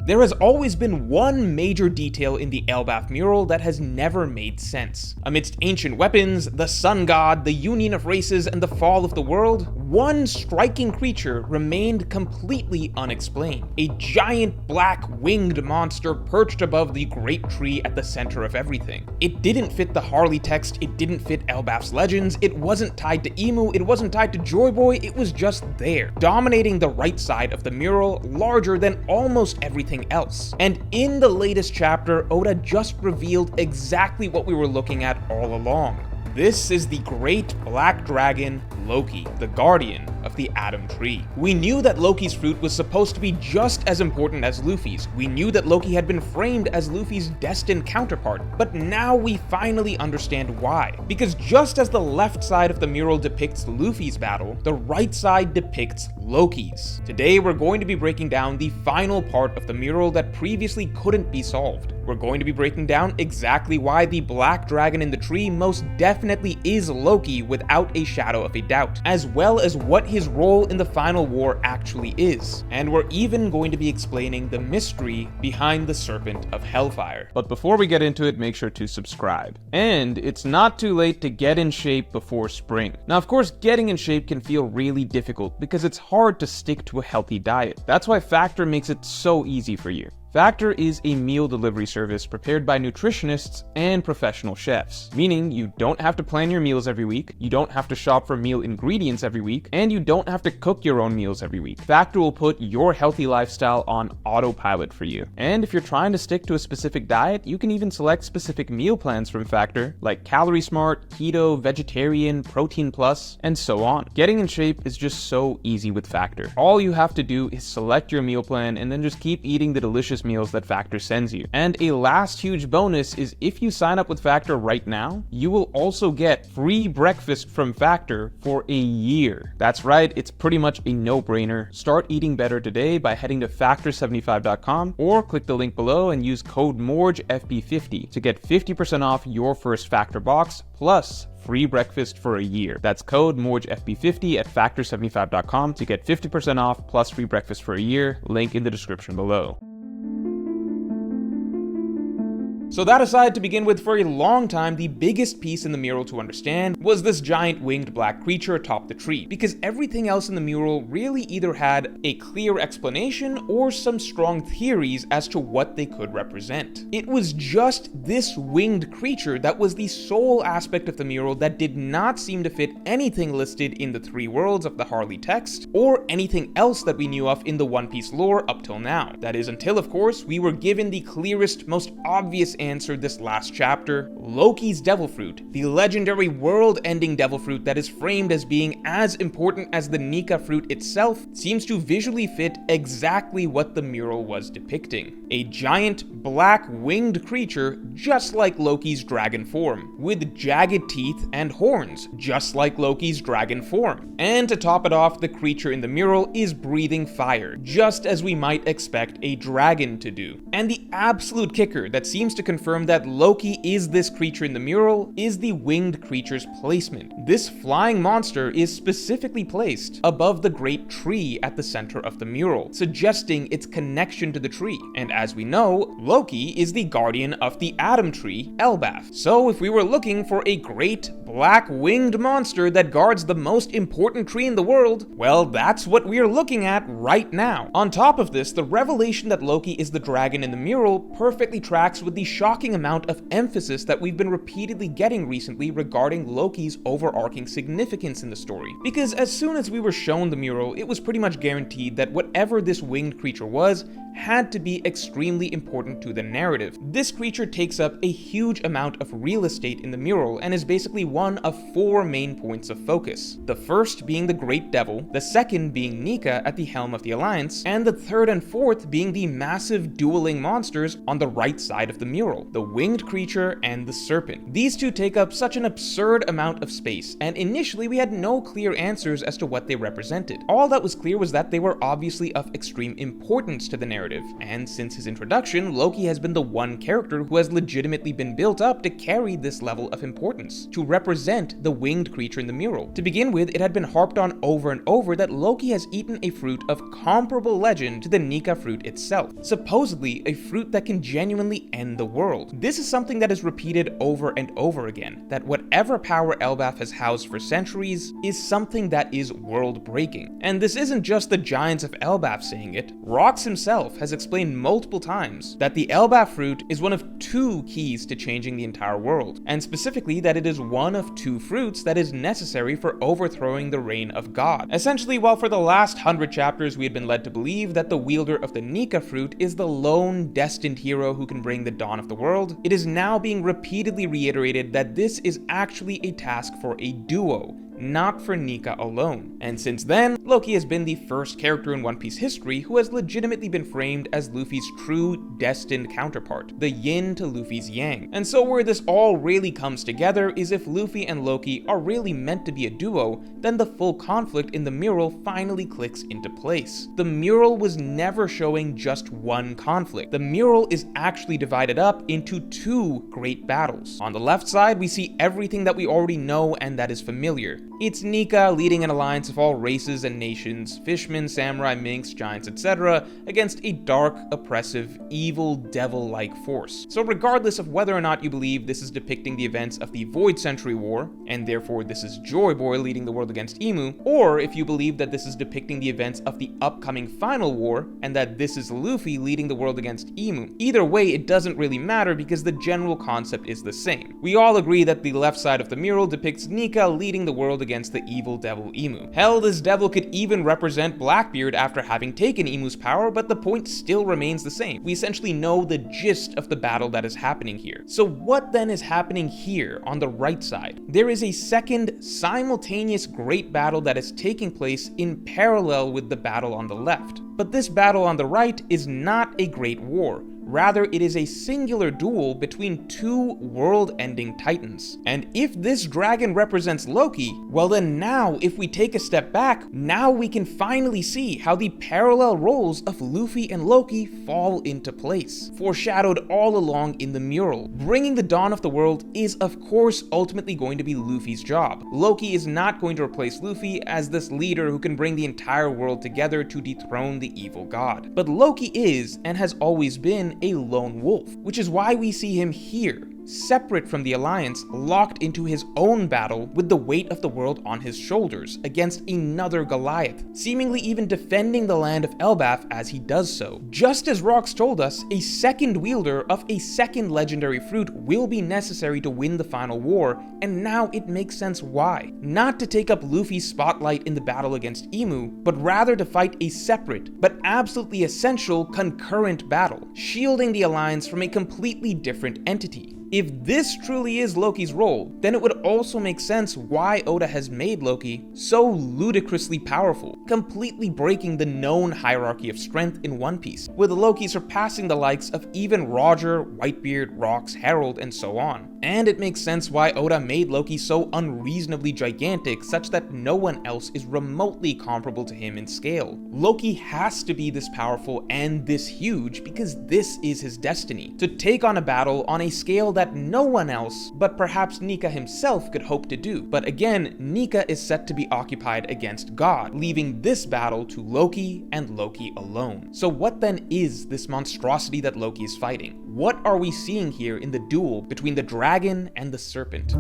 There has always been one major detail in the Elbaf mural that has never made sense. Amidst ancient weapons, the sun god, the union of races, and the fall of the world, one striking creature remained completely unexplained. A giant black winged monster perched above the great tree at the center of everything. It didn't fit the Harley text, it didn't fit Elbaf's legends, it wasn't tied to Emu, it wasn't tied to Joy Boy, it was just there, dominating the right side of the mural, larger than almost everything else. And in the latest chapter, Oda just revealed exactly what we were looking at all along. This is the great black dragon, Loki, the guardian of the Adam Tree. We knew that Loki's fruit was supposed to be just as important as Luffy's. We knew that Loki had been framed as Luffy's destined counterpart, but now we finally understand why. Because just as the left side of the mural depicts Luffy's battle, the right side depicts Loki's. Today we're going to be breaking down the final part of the mural that previously couldn't be solved. We're going to be breaking down exactly why the black dragon in the tree most definitely is Loki without a shadow of a doubt, as well as what his role in the final war actually is. And we're even going to be explaining the mystery behind the Serpent of Hellfire. But before we get into it, make sure to subscribe. And it's not too late to get in shape before spring. Now, of course, getting in shape can feel really difficult because it's hard to stick to a healthy diet. That's why Factor makes it so easy for you. Factor is a meal delivery service prepared by nutritionists and professional chefs, meaning you don't have to plan your meals every week, you don't have to shop for meal ingredients every week, and you don't have to cook your own meals every week. Factor will put your healthy lifestyle on autopilot for you. And if you're trying to stick to a specific diet, you can even select specific meal plans from Factor, like Calorie Smart, Keto, Vegetarian, Protein Plus, and so on. Getting in shape is just so easy with Factor. All you have to do is select your meal plan and then just keep eating the delicious meals that Factor sends you. And a last huge bonus is if you sign up with Factor right now, you will also get free breakfast from Factor for a year. That's right, it's pretty much a no-brainer. Start eating better today by heading to factor75.com or click the link below and use code MORGEFB50 to get 50% off your first Factor box plus free breakfast for a year. That's code MORGEFB50 at factor75.com to get 50% off plus free breakfast for a year. Link in the description below. So that aside, to begin with, for a long time, the biggest piece in the mural to understand was this giant winged black creature atop the tree, because everything else in the mural really either had a clear explanation or some strong theories as to what they could represent. It was just this winged creature that was the sole aspect of the mural that did not seem to fit anything listed in the three worlds of the Harley text, or anything else that we knew of in the One Piece lore up till now. That is until, of course, we were given the clearest, most obvious answer this last chapter: Loki's devil fruit, the legendary world-ending devil fruit that is framed as being as important as the Nika fruit itself, seems to visually fit exactly what the mural was depicting. A giant black winged creature just like Loki's dragon form, with jagged teeth and horns just like Loki's dragon form. And to top it off, the creature in the mural is breathing fire, just as we might expect a dragon to do. And the absolute kicker that seems to confirm that Loki is this creature in the mural is the winged creature's placement. This flying monster is specifically placed above the great tree at the center of the mural, suggesting its connection to the tree. And as we know, Loki is the guardian of the Adam Tree, Elbaf. So if we were looking for a great black winged monster that guards the most important tree in the world, well, that's what we're looking at right now. On top of this, the revelation that Loki is the dragon in the mural perfectly tracks with the shocking amount of emphasis that we've been repeatedly getting recently regarding Loki's overarching significance in the story. Because as soon as we were shown the mural, it was pretty much guaranteed that whatever this winged creature was had to be extremely important to the narrative. This creature takes up a huge amount of real estate in the mural and is basically one of four main points of focus. The first being the Great Devil, the second being Nika at the helm of the Alliance, and the third and fourth being the massive dueling monsters on the right side of the mural, the winged creature and the serpent. These two take up such an absurd amount of space, and initially we had no clear answers as to what they represented. All that was clear was that they were obviously of extreme importance to the narrative, narrative, and since his introduction, Loki has been the one character who has legitimately been built up to carry this level of importance, to represent the winged creature in the mural. To begin with, it had been harped on over and over that Loki has eaten a fruit of comparable legend to the Nika fruit itself, supposedly a fruit that can genuinely end the world. This is something that is repeated over and over again, that whatever power Elbaf has housed for centuries is something that is world-breaking. And this isn't just the giants of Elbaf saying it. Rox himself has explained multiple times that the Elbaf fruit is one of two keys to changing the entire world, and specifically that it is one of two fruits that is necessary for overthrowing the reign of God. Essentially, while for the last 100 chapters we had been led to believe that the wielder of the Nika fruit is the lone destined hero who can bring the dawn of the world, it is now being repeatedly reiterated that this is actually a task for a duo, not for Nika alone. And since then, Loki has been the first character in One Piece history who has legitimately been framed as Luffy's true destined counterpart, the yin to Luffy's yang. And so where this all really comes together is if Luffy and Loki are really meant to be a duo, then the full conflict in the mural finally clicks into place. The mural was never showing just one conflict. The mural is actually divided up into two great battles. On the left side, we see everything that we already know and that is familiar. It's Nika leading an alliance of all races and nations, fishmen, samurai, minks, giants, etc., against a dark, oppressive, evil, devil-like force. So regardless of whether or not you believe this is depicting the events of the Void Century War, and therefore this is Joy Boy leading the world against Emu, or if you believe that this is depicting the events of the upcoming Final War, and that this is Luffy leading the world against Emu, either way it doesn't really matter because the general concept is the same. We all agree that the left side of the mural depicts Nika leading the world against the evil devil Emu. Hell, this devil could even represent Blackbeard after having taken Emu's power, but the point still remains the same. We essentially know the gist of the battle that is happening here. So what then is happening here on the right side? There is a second simultaneous great battle that is taking place in parallel with the battle on the left. But this battle on the right is not a great war. Rather, it is a singular duel between two world-ending titans. And if this dragon represents Loki, well then now, if we take a step back, now we can finally see how the parallel roles of Luffy and Loki fall into place, foreshadowed all along in the mural. Bringing the dawn of the world is of course ultimately going to be Luffy's job. Loki is not going to replace Luffy as this leader who can bring the entire world together to dethrone the evil god. But Loki is, and has always been, a lone wolf, which is why we see him here, separate from the Alliance, locked into his own battle with the weight of the world on his shoulders against another Goliath, seemingly even defending the land of Elbaf as he does so. Just as Rox told us, a second wielder of a second legendary fruit will be necessary to win the final war, and now it makes sense why. Not to take up Luffy's spotlight in the battle against Emu, but rather to fight a separate, but absolutely essential concurrent battle, shielding the Alliance from a completely different entity. If this truly is Loki's role, then it would also make sense why Oda has made Loki so ludicrously powerful, completely breaking the known hierarchy of strength in One Piece, with Loki surpassing the likes of even Roger, Whitebeard, Rox, Herald, and so on. And it makes sense why Oda made Loki so unreasonably gigantic such that no one else is remotely comparable to him in scale. Loki has to be this powerful and this huge because this is his destiny, to take on a battle on a scale that no one else, but perhaps Nika himself, could hope to do. But again, Nika is set to be occupied against God, leaving this battle to Loki and Loki alone. So what then is this monstrosity that Loki is fighting? What are we seeing here in the duel between the dragon and the serpent?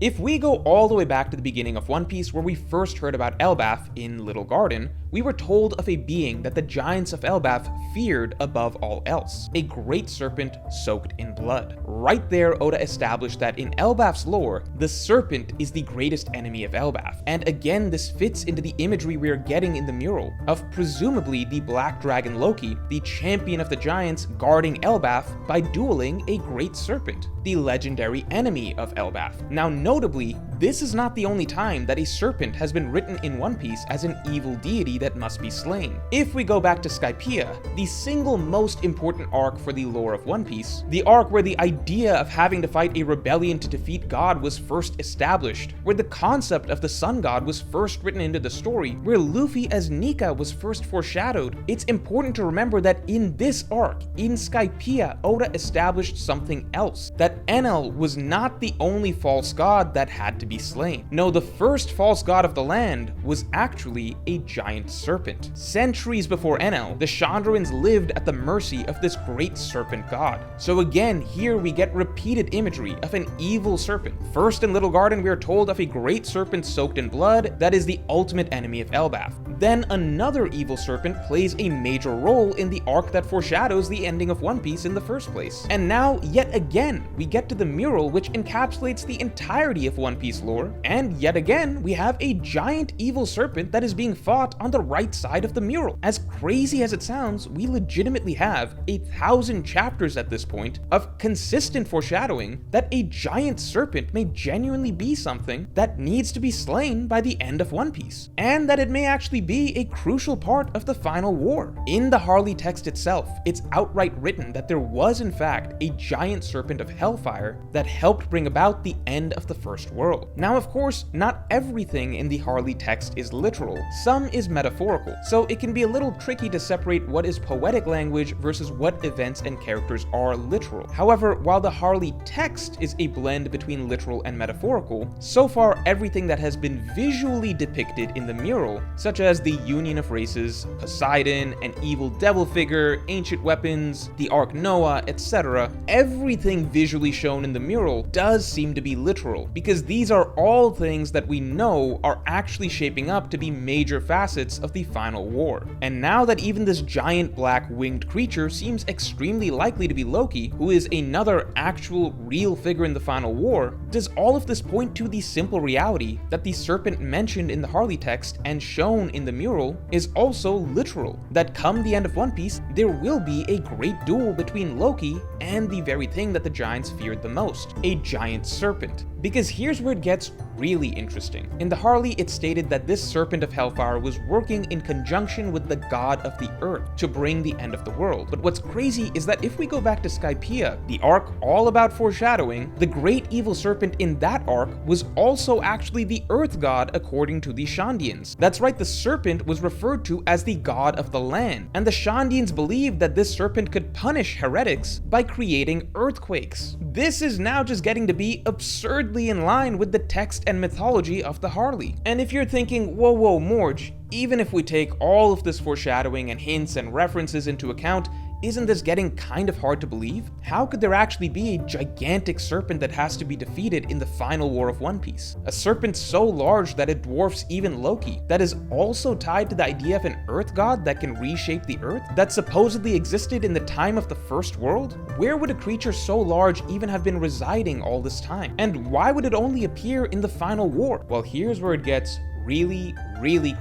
If we go all the way back to the beginning of One Piece, where we first heard about Elbaf in Little Garden, we were told of a being that the giants of Elbaf feared above all else, a great serpent soaked in blood. Right there, Oda established that in Elbaf's lore, the serpent is the greatest enemy of Elbaf, and again this fits into the imagery we are getting in the mural, of presumably the black dragon Loki, the champion of the giants, guarding Elbaf by dueling a great serpent, the legendary enemy of Elbaf. Now notably, this is not the only time that a serpent has been written in One Piece as an evil deity that must be slain. If we go back to Skypiea, the single most important arc for the lore of One Piece, the arc where the idea of having to fight a rebellion to defeat God was first established, where the concept of the sun god was first written into the story, where Luffy as Nika was first foreshadowed, it's important to remember that in this arc, in Skypiea, Oda established something else, that Enel was not the only false god that had to be slain. No, the first false god of the land was actually a giant serpent. Centuries before Enel, the Chandrians lived at the mercy of this great serpent god. So again, here we get repeated imagery of an evil serpent. First in Little Garden, we are told of a great serpent soaked in blood that is the ultimate enemy of Elbaf. Then another evil serpent plays a major role in the arc that foreshadows the ending of One Piece in the first place. And now, yet again, we get to the mural which encapsulates the entirety of One Piece lore, and yet again, we have a giant evil serpent that is being fought on the right side of the mural. As crazy as it sounds, we legitimately have 1,000 chapters at this point of consistent foreshadowing that a giant serpent may genuinely be something that needs to be slain by the end of One Piece, and that it may actually be a crucial part of the final war. In the Harley text itself, it's outright written that there was in fact a giant serpent of hellfire that helped bring about the end of the first world. Now of course, not everything in the Harley text is literal, some is metaphorical, so it can be a little tricky to separate what is poetic language versus what events and characters are literal. However, while the Harley text is a blend between literal and metaphorical, so far everything that has been visually depicted in the mural, such as the union of races, Poseidon, an evil devil figure, ancient weapons, the Ark Noah, etc., everything visually shown in the mural does seem to be literal, because these are all things that we know are actually shaping up to be major facets of the final war. And now that even this giant black winged creature seems extremely likely to be Loki, who is another actual real figure in the final war, does all of this point to the simple reality that the serpent mentioned in the Harley text and shown in the mural is also literal, that come the end of One Piece, there will be a great duel between Loki and the very thing that the giants feared the most, a giant serpent. Because here's where it gets really interesting. In the Harley, it stated that this Serpent of Hellfire was working in conjunction with the god of the earth to bring the end of the world. But what's crazy is that if we go back to Skypiea, the arc all about foreshadowing, the great evil serpent in that arc was also actually the earth god according to the Shandians. That's right, the serpent was referred to as the god of the land, and the Shandians believed that this serpent could punish heretics by creating earthquakes. This is now just getting to be absurd in line with the text and mythology of the Harley. And if you're thinking, whoa, Morge, even if we take all of this foreshadowing and hints and references into account, isn't this getting kind of hard to believe? How could there actually be a gigantic serpent that has to be defeated in the final war of One Piece? A serpent so large that it dwarfs even Loki, that is also tied to the idea of an earth god that can reshape the earth, that supposedly existed in the time of the first world? Where would a creature so large even have been residing all this time? And why would it only appear in the final war? Well, here's where it gets really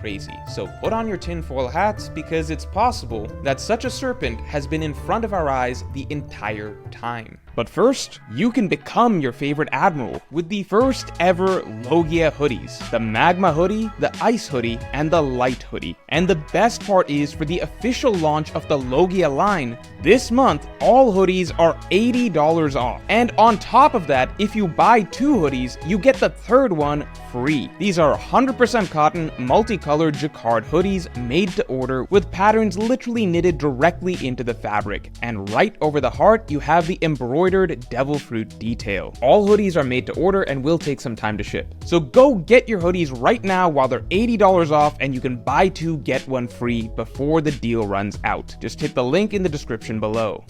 crazy. So put on your tinfoil hats, because it's possible that such a serpent has been in front of our eyes the entire time. But first, you can become your favorite admiral with the first ever Logia hoodies, the Magma hoodie, the Ice hoodie, and the Light hoodie. And the best part is, for the official launch of the Logia line, this month, all hoodies are $80 off. And on top of that, if you buy 2 hoodies, you get the third one free. These are 100% cotton, multicolored jacquard hoodies made to order with patterns literally knitted directly into the fabric. And right over the heart, you have the embroidered devil fruit detail. All hoodies are made to order and will take some time to ship. So go get your hoodies right now while they're $80 off, and you can buy 2, get 1 free before the deal runs out. Just hit the link in the description below.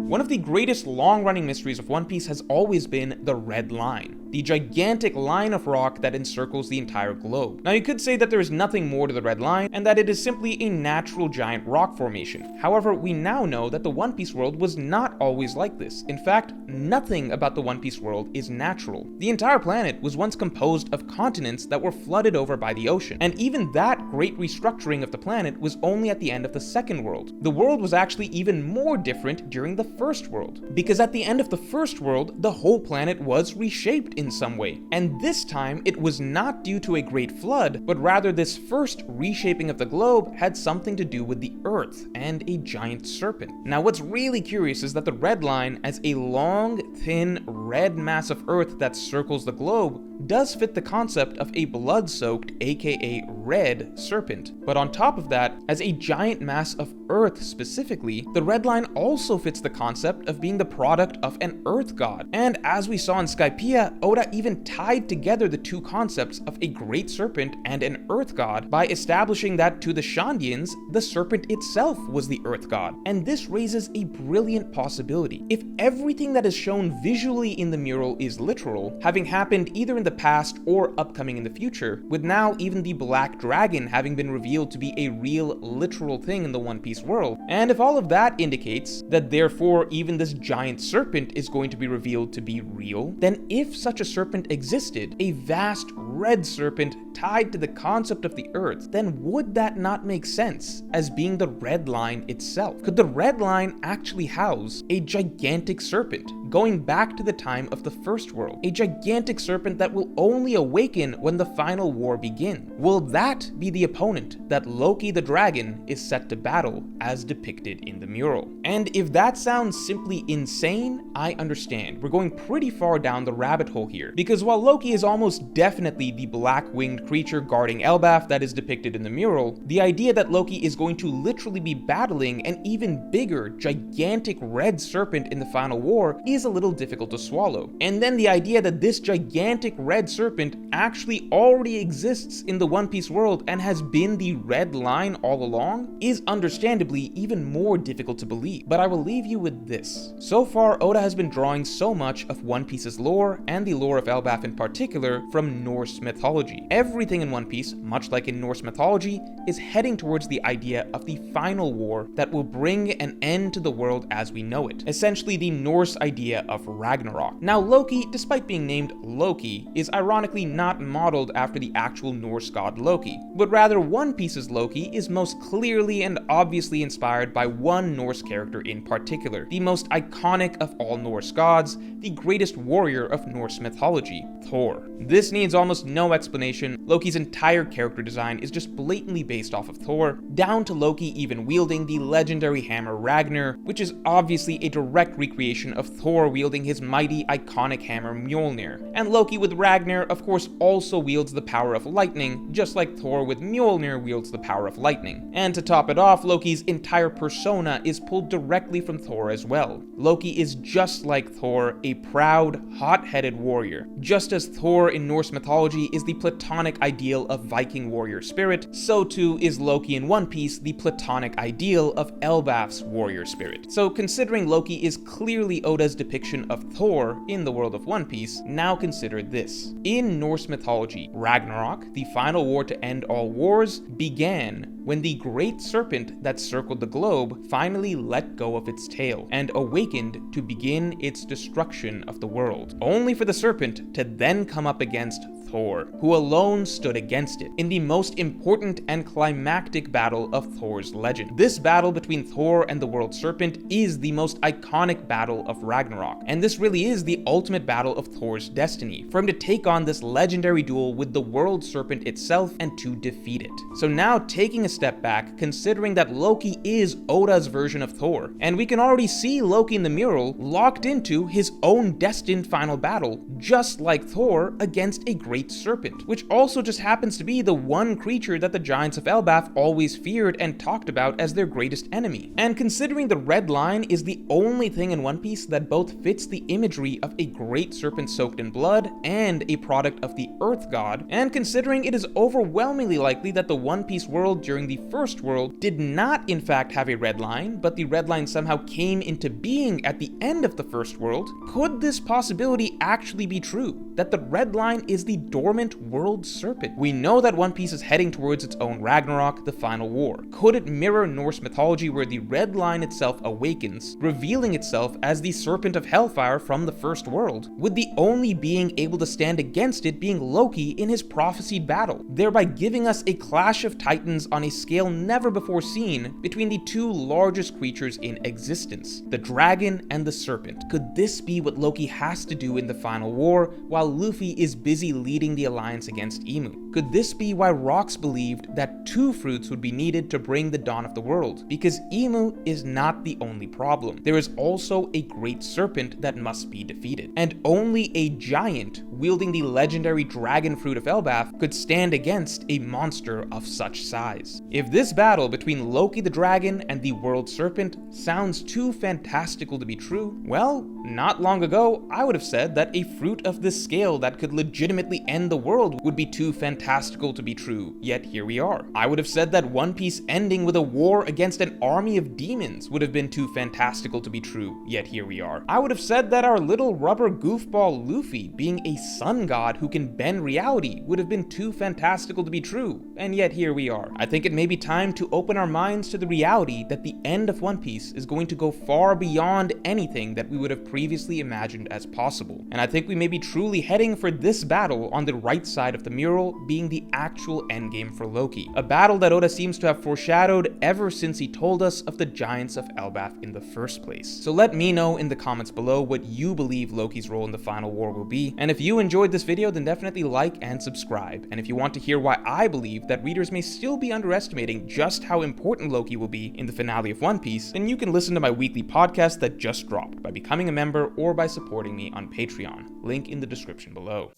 One of the greatest long-running mysteries of One Piece has always been the Red Line. the gigantic line of rock that encircles the entire globe. Now you could say that there is nothing more to the red line and that it is simply a natural giant rock formation. However, we now know that the One Piece world was not always like this. In fact, nothing about the One Piece world is natural. The entire planet was once composed of continents that were flooded over by the ocean, and even that great restructuring of the planet was only at the end of the second world. The world was actually even more different during the first world, because at the end of the first world, the whole planet was reshaped in some way, and this time it was not due to a great flood, but rather this first reshaping of the globe had something to do with the Earth and a giant serpent. Now what's really curious is that the red line, as a long, thin, red mass of Earth that circles the globe, does fit the concept of a blood-soaked, aka red, serpent. But on top of that, as a giant mass of Earth specifically, the red line also fits the concept of being the product of an Earth god. And as we saw in Skypiea, Oda even tied together the two concepts of a great serpent and an Earth god by establishing that to the Shandians, the serpent itself was the Earth god. And this raises a brilliant possibility. If everything that is shown visually in the mural is literal, having happened either in the past or upcoming in the future, with now even the Black Dragon having been revealed to be a real, literal thing in the One Piece world, and if all of that indicates that therefore even this giant serpent is going to be revealed to be real, then if such a serpent existed, a vast red serpent tied to the concept of the Earth, then would that not make sense as being the red line itself? Could the red line actually house a gigantic serpent, going back to the time of the first world? A gigantic serpent that will only awaken when the final war begins. Will that be the opponent that Loki the dragon is set to battle as depicted in the mural? And if that sounds simply insane, I understand. We're going pretty far down the rabbit hole here, because while Loki is almost definitely the black-winged creature guarding Elbaf that is depicted in the mural, the idea that Loki is going to literally be battling an even bigger, gigantic red serpent in the final war is a little difficult to swallow. And then the idea that this gigantic red serpent actually already exists in the One Piece world and has been the red line all along is understandably even more difficult to believe. But I will leave you with this. So far, Oda has been drawing so much of One Piece's lore, and the lore of Elbaf in particular, from Norse mythology. Everything in One Piece, much like in Norse mythology, is heading towards the idea of the final war that will bring an end to the world as we know it. Essentially the Norse idea of Ragnarok. Now Loki, despite being named Loki, is ironically not modeled after the actual Norse god Loki, but rather One Piece's Loki is most clearly and obviously inspired by one Norse character in particular, the most iconic of all Norse gods, the greatest warrior of Norse mythology, Thor. This needs almost no explanation. Loki's entire character design is just blatantly based off of Thor, down to Loki even wielding the legendary hammer Ragnar, which is obviously a direct recreation of Thor wielding his mighty iconic hammer Mjolnir. And Loki with Ragnar of course also wields the power of lightning, just like Thor with Mjolnir wields the power of lightning. And to top it off, Loki's entire persona is pulled directly from Thor as well. Loki is just like Thor, a proud, hot-headed warrior. Just as Thor in Norse mythology is the platonic ideal of Viking warrior spirit, so too is Loki in One Piece the platonic ideal of Elbaf's warrior spirit. So considering Loki is clearly Oda's depiction of Thor in the world of One Piece, now consider this. In Norse mythology, Ragnarok, the final war to end all wars, began when the great serpent that circled the globe finally let go of its tail and awakened to begin its destruction of the world, only for the serpent to then come up against Thor, who alone stood against it in the most important and climactic battle of Thor's legend. This battle between Thor and the World Serpent is the most iconic battle of Ragnarok, and this really is the ultimate battle of Thor's destiny, for him to take on this legendary duel with the World Serpent itself and to defeat it. So now taking a step back, considering that Loki is Oda's version of Thor, and we can already see Loki in the mural locked into his own destined final battle, just like Thor against a great Great Serpent, which also just happens to be the one creature that the Giants of Elbaf always feared and talked about as their greatest enemy. And considering the red line is the only thing in One Piece that both fits the imagery of a great serpent soaked in blood and a product of the Earth God, and considering it is overwhelmingly likely that the One Piece world during the First World did not in fact have a red line, but the red line somehow came into being at the end of the First World, could this possibility actually be true? That the red line is the dormant world serpent? We know that One Piece is heading towards its own Ragnarok, the final war. Could it mirror Norse mythology where the red line itself awakens, revealing itself as the Serpent of Hellfire from the First World, with the only being able to stand against it being Loki in his prophesied battle, thereby giving us a clash of titans on a scale never before seen between the two largest creatures in existence, the dragon and the serpent? Could this be what Loki has to do in the final war while Luffy is busy leading the alliance against Imu? Could this be why Rocks believed that two fruits would be needed to bring the dawn of the world? Because Imu is not the only problem. There is also a great serpent that must be defeated, and only a giant wielding the legendary dragon fruit of Elbaf could stand against a monster of such size. If this battle between Loki the dragon and the world serpent sounds too fantastical to be true, well, not long ago I would have said that a fruit of this scale that could legitimately end the world would be too fantastical to be true, yet here we are. I would have said that One Piece ending with a war against an army of demons would have been too fantastical to be true, yet here we are. I would have said that our little rubber goofball Luffy being a sun god who can bend reality would have been too fantastical to be true, and yet here we are. I think it may be time to open our minds to the reality that the end of One Piece is going to go far beyond anything that we would have previously imagined as possible, and I think we may be truly heading for this battle on the right side of the mural being the actual endgame for Loki, a battle that Oda seems to have foreshadowed ever since he told us of the Giants of Elbaf in the first place. So let me know in the comments below what you believe Loki's role in the final war will be, and if you enjoyed this video then definitely like and subscribe, and if you want to hear why I believe that readers may still be underestimating just how important Loki will be in the finale of One Piece, then you can listen to my weekly podcast that just dropped by becoming a member or by supporting me on Patreon, link in the description below.